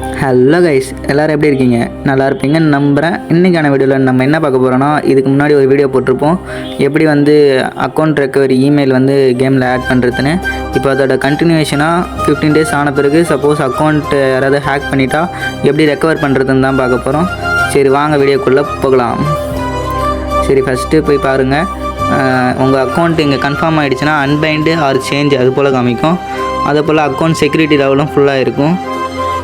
Hello guys, எல்லோரும் எப்படி இருக்கீங்க? நல்லா இருப்பீங்கன்னு நம்புகிறேன். இன்றைக்கான வீடியோவில் நம்ம என்ன பார்க்க போகிறோன்னா, இதுக்கு முன்னாடி ஒரு வீடியோ போட்டிருப்போம், எப்படி வந்து அக்கௌண்ட் ரெக்கவரி இமெயில் வந்து கேமில் ஆட் பண்ணுறதுன்னு. இப்போ அதோட கண்டினியூஷனாக 15 days ஆன பிறகு சப்போஸ் அக்கௌண்ட் யாராவது ஹேக் பண்ணிட்டா எப்படி ரெக்கவர் பண்ணுறதுன்னு தான் பார்க்க போகிறோம். சரி, வாங்க வீடியோக்குள்ளே போகலாம். சரி, ஃபஸ்ட்டு போய் பாருங்கள். உங்கள் அக்கௌண்ட் இங்கே கன்ஃபார்ம் ஆகிடுச்சுன்னா அன்பைண்டு ஆர் சேஞ்ச் அது போல் காமிக்கும். அதே போல் அக்கௌண்ட் செக்யூரிட்டி லெவலும் ஃபுல்லாக இருக்கும்.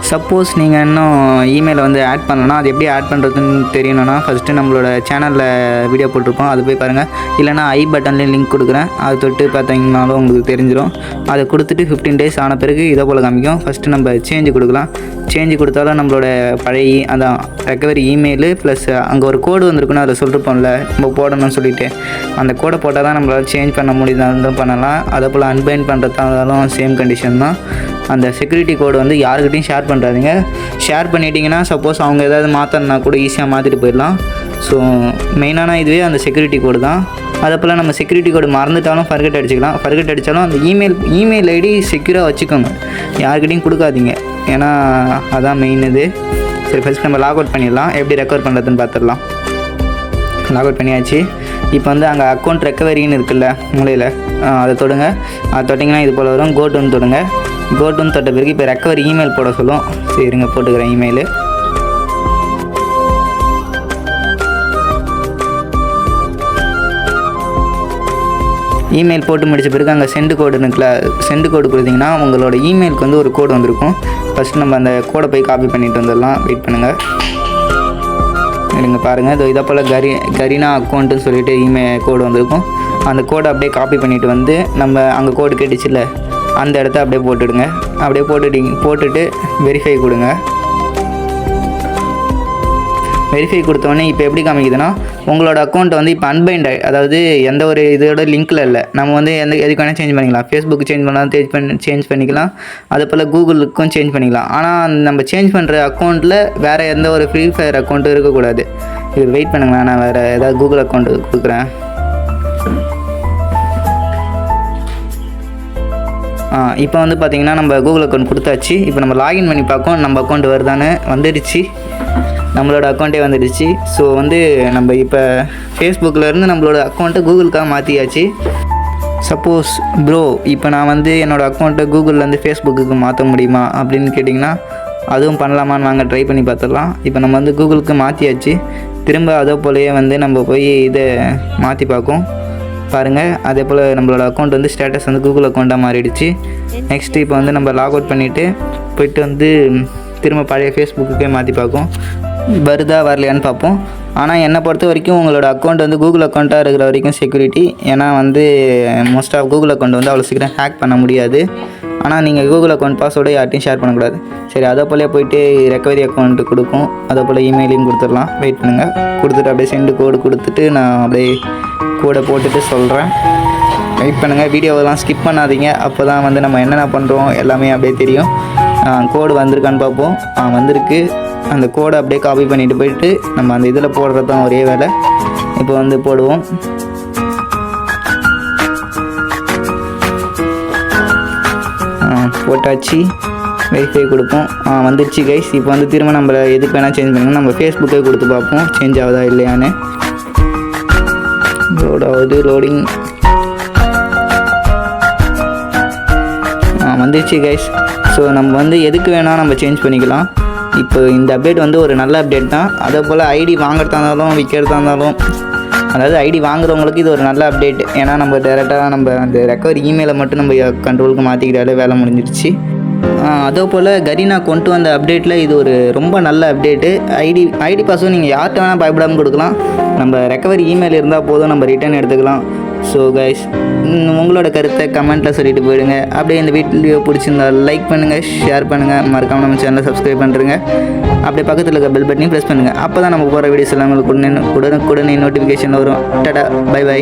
சப்போஸ் நீங்கள் இன்னும் இமெயிலை வந்து ஆட் பண்ணலன்னா அது எப்படி ஆட் பண்ணுறதுன்னு தெரியணும்னா ஃபஸ்ட்டு நம்மளோட சேனலில் வீடியோ போட்டிருப்போம், அது போய் பாருங்கள். இல்லைனா ஐ பட்டன்லேயும் லிங்க் கொடுக்குறேன், அதை தொட்டு பார்த்தீங்கன்னாலும் உங்களுக்கு தெரிஞ்சிடும். அதை கொடுத்துட்டு 15 days ஆன பிறகு இதை போல் காமிக்கும். ஃபஸ்ட்டு நம்ம சேஞ்சு கொடுக்கலாம். சேஞ்சு கொடுத்தாலும் நம்மளோட பழைய அதான் ரெக்கவரி இமெயிலு ப்ளஸ் அங்கே ஒரு கோடு வந்திருக்குன்னு அதில் சொல்லிருப்போம்ல நம்ம போடணும்னு சொல்லிவிட்டு, அந்த கோடை போட்டால் தான் நம்மளால் சேஞ்ச் பண்ண முடியுதாலும் பண்ணலாம். அதே போல் அன்பைண்ட் பண்ணுறதாலும் சேம் கண்டிஷன் தான். அந்த செக்யூரிட்டி கோடு வந்து யாருக்கிட்டையும் ஷேர் பண்ணுறாதீங்க. ஷேர் பண்ணிட்டீங்கன்னா சப்போஸ் அவங்க ஏதாவது மாற்றணுன்னா கூட ஈஸியாக மாற்றிட்டு போயிடலாம். ஸோ மெயினான இதுவே அந்த செக்யூரிட்டி கோடு தான். அதே போல் நம்ம செக்யூரிட்டி கோடு மறந்துட்டாலும் ஃபர்கெட் அடிச்சுக்கலாம். ஃபர்கெட் அடித்தாலும் அந்த இமெயில் ஐடி செக்யூராக வச்சுக்கோங்க, யாருக்கிட்டையும் கொடுக்காதீங்க. ஏன்னா அதான் மெயின் இது. சரி, ஃபஸ்ட் நம்ம லாக் அவுட் பண்ணிடலாம். எப்படி ரெக்கவர் பண்ணுறதுன்னு பார்த்துடலாம். லாக் அவுட் பண்ணியாச்சு. இப்போ வந்து அங்கே அக்கௌண்ட் ரெக்கவரின்னு இருக்குல்ல மூலையில், அதை தொடுங்க. அதை தொட்டிங்கன்னா இது போல் வரும். கோட்டுன்னு தொடுங்க. கோட்டுன்னு தொட்ட பிறகு இப்போ ரெக்கவரி இமெயில் போட சொல்லும். சரிங்க, போட்டுக்கிறேன் இமெயிலு. இமெயில் போட்டு முடித்த பிறகு அங்கே சென்டு கோடு இருக்குல்ல, சென்டு கோடு கொடுத்தீங்கன்னா உங்களோட இமெயிலுக்கு வந்து ஒரு கோடு வந்திருக்கும். ஃபஸ்ட்டு நம்ம அந்த கோடை போய் காப்பி பண்ணிட்டு வந்துடலாம். வெயிட் பண்ணுங்கள், இருங்க பாருங்கள். இதை போல் கரீனா அக்கௌண்ட்டுன்னு சொல்லிட்டு இமெயில் கோடு வந்திருக்கும். அந்த கோடை அப்படியே காப்பி பண்ணிவிட்டு வந்து நம்ம அங்கே கோடு கேட்டுச்சுல்ல அந்த இடத்த அப்படியே போட்டுடுங்க. அப்படியே போட்டுட்டு வெரிஃபை கொடுங்க. வெரிஃபை கொடுத்தோடனே இப்போ எப்படி காமிக்குதுன்னா உங்களோட அக்கௌண்ட்டை வந்து இப்போ அன்பைண்ட், அதாவது எந்த ஒரு இதோட லிங்க்கில் இல்லை. நம்ம வந்து எதுக்கு வேணால் சேஞ்ச் பண்ணிக்கலாம். ஃபேஸ்புக்கு சேஞ்ச் பண்ணாலும் சேஞ்ச் பண்ணிக்கலாம். அதே போல் கூகுளுக்கும் சேஞ்ச் பண்ணிக்கலாம். ஆனால் நம்ம சேஞ்ச் பண்ணுற அக்கௌண்ட்டில் வேறு எந்த ஒரு ஃப்ரீ ஃபயர் அக்கௌண்ட்டும் இருக்கக்கூடாது. இது வெயிட் பண்ணுங்களேன், நான் வேறு ஏதாவது கூகுள் அக்கௌண்ட்டு கொடுக்குறேன். இப்போ வந்து பார்த்திங்கன்னா நம்ம கூகுள் அக்கௌண்ட் கொடுத்தாச்சு. இப்போ நம்ம லாகின் பண்ணி பார்ப்போம் நம்ம அக்கௌண்ட் வருதானே. வந்துடுச்சு, நம்மளோட அக்கௌண்ட்டே வந்துடுச்சு. ஸோ வந்து நம்ம இப்போ ஃபேஸ்புக்கிலேருந்து நம்மளோட அக்கௌண்ட்டை கூகுளுக்காக மாற்றியாச்சு. சப்போஸ் ப்ரோ இப்போ நான் வந்து என்னோடய அக்கௌண்ட்டை கூகுள்லேருந்து ஃபேஸ்புக்கு மாற்ற முடியுமா அப்படின்னு கேட்டிங்கன்னா அதுவும் பண்ணலாமான்னு நாங்கள் ட்ரை பண்ணி பார்த்துடலாம். இப்போ நம்ம வந்து கூகுளுக்கு மாற்றியாச்சு. திரும்ப அதே போலயே வந்து நம்ம போய் இதை மாற்றி பார்ப்போம் பாருங்கள். அதே போல் நம்மளோட அக்கௌண்ட் வந்து ஸ்டேட்டஸ் வந்து கூகுள் அக்கௌண்ட்டாக மாறிடுச்சு. நெக்ஸ்ட்டு இப்போ வந்து நம்ம லாக் அவுட் பண்ணிவிட்டு போய்ட்டு வந்து திரும்ப பழைய ஃபேஸ்புக்குக்கே மாற்றி பார்ப்போம், வருதா வரலையான்னு பார்ப்போம். ஆனால் என்னை பொறுத்த வரைக்கும் உங்களோட அக்கௌண்ட் வந்து கூகுள் அக்கௌண்ட்டாக இருக்கிற வரைக்கும் செக்யூரிட்டி. ஏன்னா வந்து மோஸ்ட் ஆஃப் கூகுள் அக்கௌண்ட் வந்து அவ்வளோ சீக்கிரம் ஹேக் பண்ண முடியாது. ஆனால் நீங்கள் கூகுள் அக்கௌண்ட் பாஸ்வேர்டை யார்ட்டையும் ஷேர் பண்ணக்கூடாது. சரி, அதே போல் போய்ட்டு ரெக்கவரி அக்கௌண்ட்டு கொடுக்கும். அதே போல் இமெயிலையும் கொடுத்துடலாம். வெயிட் பண்ணுங்கள், கொடுத்துட்டு அப்படியே சென்டு கோடு கொடுத்துட்டு நான் அப்படியே கோடை போட்டுட்டு சொல்கிறேன். வெயிட் பண்ணுங்கள், வீடியோவெல்லாம் ஸ்கிப் பண்ணாதீங்க. அப்போ தான் வந்து நம்ம என்னென்ன பண்ணுறோம் எல்லாமே அப்படியே தெரியும். கோடு வந்திருக்கான்னு பார்ப்போம். வந்திருக்கு. அந்த கோடை அப்படியே காப்பி பண்ணிவிட்டு போயிட்டு நம்ம அந்த இதில் போடுறது தான் ஒரே வேலை. இப்போ வந்து போடுவோம். போட்டாச்சு, வெரிஃபை கொடுப்போம். வந்துடுச்சு கைஸ். இப்போ வந்து திரும்ப நம்ம எதுக்கு வேணால் சேஞ்ச் பண்ணணும். நம்ம ஃபேஸ்புக்கே கொடுத்து பார்ப்போம் சேஞ்ச் ஆகுதா இல்லையான்னு. லோடிங் வந்துடுச்சு கைஸ். ஸோ நம்ம வந்து எதுக்கு வேணால் நம்ம சேஞ்ச் பண்ணிக்கலாம். இப்போ இந்த அப்டேட் வந்து ஒரு நல்ல அப்டேட் தான். அதே போல் ஐடி வாங்குறதா இருந்தாலும் விற்கிறதா இருந்தாலும், அதாவது ஐடி வாங்குறவங்களுக்கு இது ஒரு நல்ல அப்டேட். ஏன்னா நம்ம டேரெக்டாக நம்ம அந்த ரெக்கவரி இமெயிலை மட்டும் நம்ம கண்ட்ரோலுக்கு மாற்றிக்கிட்டாலே வேலை முடிஞ்சிடுச்சு. அதே போல் கரீனா கொண்டு வந்த அப்டேட்டில் இது ஒரு ரொம்ப நல்ல அப்டேட்டு. ஐடி பாஸ்வேர்டு நீங்கள் யார்கிட்ட வேணால் பயப்படாமல் கொடுக்கலாம். நம்ம ரெக்கவரி இமெயில் இருந்தால் போதும், நம்ம ரிட்டர்ன் எடுத்துக்கலாம். ஸோ கைஸ், உங்களோட கருத்தை கமெண்ட்டில் சொல்லிட்டு போயிடுங்க. அப்படியே இந்த வீடியோ பிடிச்சிருந்தா லைக் பண்ணுங்கள், ஷேர் பண்ணுங்கள், மறக்காமல் நம்ம சேனலை சப்ஸ்கிரைப் பண்ணுறங்க. அப்படியே பக்கத்தில் இருக்க பெல் பட்டனையும் ப்ரெஸ் பண்ணுங்கள். அப்போ தான் நம்ம போகிற வீடியோஸ் எல்லாம் உங்களுக்கு உடனே நோட்டிஃபிகேஷன் வரும். Tata, bye by.